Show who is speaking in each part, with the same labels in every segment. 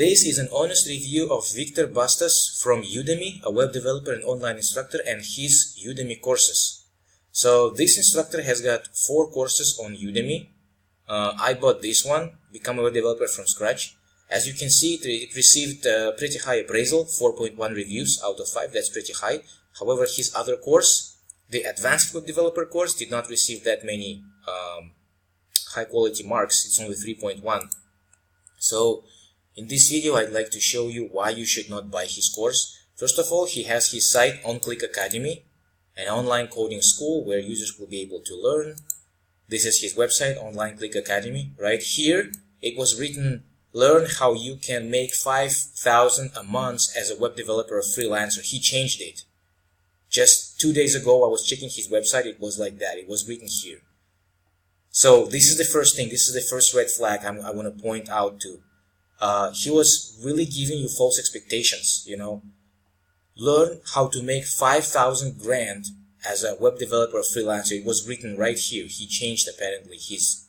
Speaker 1: This is an honest review of Victor Bastos from Udemy, a web developer and online instructor, and his Udemy courses. So this instructor has got 4 courses on Udemy. I bought this one, Become a Web Developer from Scratch. As you can see, it received pretty high appraisal, 4.1 reviews out of 5, that's pretty high. However, his other course, the Advanced Web Developer course, did not receive that many high quality marks, it's only 3.1. So in this video, I'd like to show you why you should not buy his course. First of all, he has his site onclick Academy, an online coding school where users will be able to learn. This is his website, onclick Academy. Right here, it was written, learn how you can make 5,000 a month as a web developer or freelancer. He changed it. Just 2 days ago, I was checking his website, it was like that. It was written here. So this is the first thing, this is the first red flag I want to point out to. He was really giving you false expectations, you know. Learn how to make 5,000 grand as a web developer or freelancer. It was written right here. He changed apparently his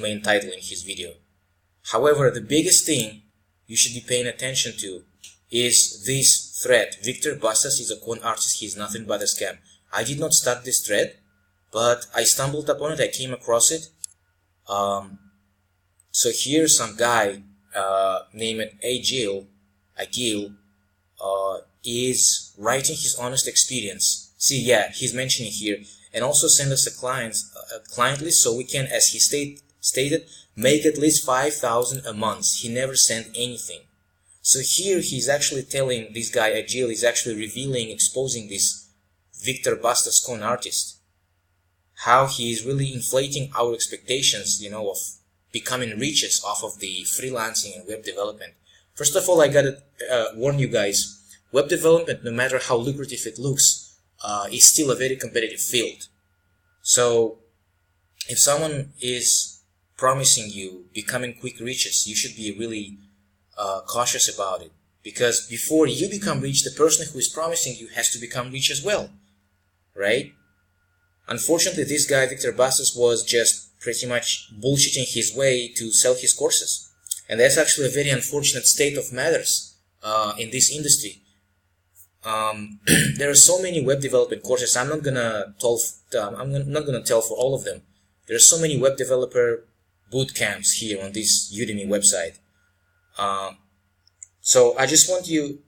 Speaker 1: main title in his video. However, the biggest thing you should be paying attention to is this thread. Victor Bastos is a con artist. He's nothing but a scam. I did not start this thread, but I stumbled upon it. I came across it. So here some guy named Agil is writing his honest experience. See, yeah, he's mentioning here, and also send us a client list so we can, as he stated, make at least 5,000 a month. He never sent anything. So here he's actually telling this guy Agil is actually revealing, exposing this Victor Bastos con artist, how he is really inflating our expectations, you know, of becoming riches off of the freelancing and web development. First of all, I gotta warn you guys, web development, no matter how lucrative it looks, is still a very competitive field. So if someone is promising you becoming quick riches, you should be really cautious about it. Because before you become rich, the person who is promising you has to become rich as well, right? Unfortunately, this guy, Victor Bastos, was just pretty much bullshitting his way to sell his courses. And that's actually a very unfortunate state of matters in this industry. There are so many web development courses. I'm not gonna tell for all of them. There are so many web developer boot camps here on this Udemy website. So I just want you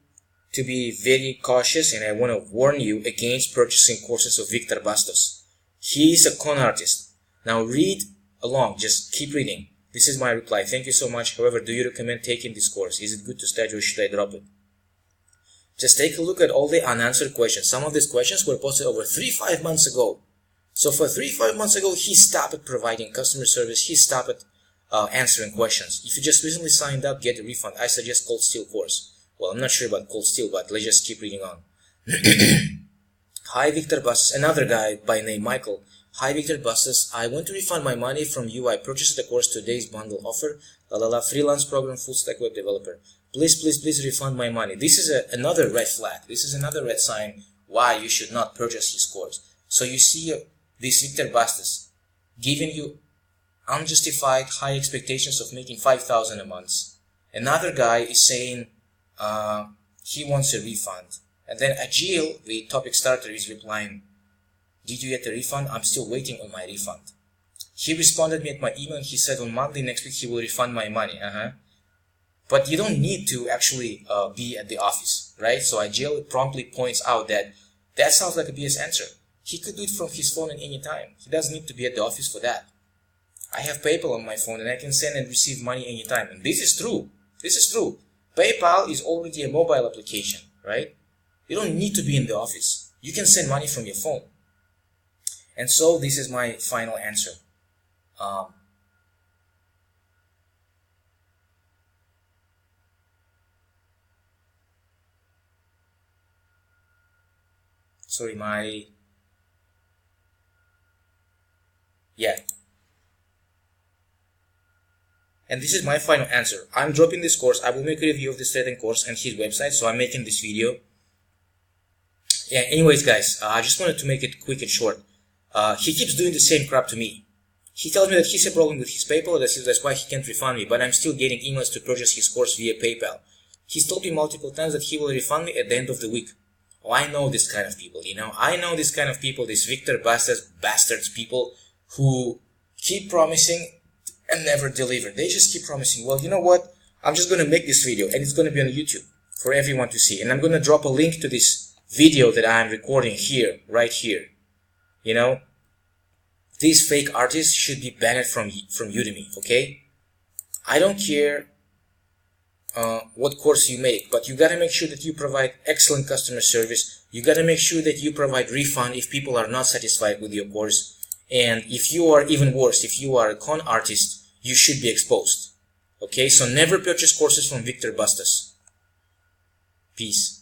Speaker 1: to be very cautious, and I want to warn you against purchasing courses of Victor Bastos. He is a con artist. Now read along, just keep reading. This is my reply. Thank you so much. However, do you recommend taking this course? Is it good to study or should I drop it? Just take a look at all the unanswered questions. Some of these questions were posted over 3-5 months ago. So for 3-5 months ago, he stopped providing customer service. He stopped answering questions. If you just recently signed up, get a refund. I suggest Cold Steel course. Well, I'm not sure about Cold Steel, but let's just keep reading on. Hi, Victor Bastos. Another guy by name Michael. Hi, Victor Bastos. I want to refund my money from you. I purchased the course today's bundle offer. Freelance program, full stack web developer. Please refund my money. This is another red flag. This is another red sign why you should not purchase his course. So you see this Victor Bastos giving you unjustified high expectations of making 5,000 a month. Another guy is saying he wants a refund. And then Agil, the topic starter, is replying, did you get a refund? I'm still waiting on my refund. He responded me at my email and he said on Monday next week he will refund my money. But you don't need to actually be at the office, right? So Agil promptly points out that sounds like a BS answer. He could do it from his phone at any time. He doesn't need to be at the office for that. I have PayPal on my phone and I can send and receive money anytime. And this is true. This is true. PayPal is already a mobile application, right? You don't need to be in the office. You can send money from your phone. And so this is my final answer. And this is my final answer. I'm dropping this course. I will make a review of this threatened course and his website, so I'm making this video. Yeah, anyways guys, I just wanted to make it quick and short. He keeps doing the same crap to me. He tells me that he's a problem with his PayPal, that's why he can't refund me, but I'm still getting emails to purchase his course via PayPal. He's told me multiple times that he will refund me at the end of the week. Oh, I know this kind of people, you know. I know this kind of people, these Victor bastards people who keep promising and never deliver. They just keep promising. Well, you know what? I'm just going to make this video and it's going to be on YouTube for everyone to see. And I'm going to drop a link to this video that I'm recording here, right here. You know, these fake artists should be banned from Udemy, okay? I don't care what course you make, but you got to make sure that you provide excellent customer service. You got to make sure that you provide refund if people are not satisfied with your course. And if you are, even worse, if you are a con artist, you should be exposed. Okay, so never purchase courses from Victor Bastos. Peace.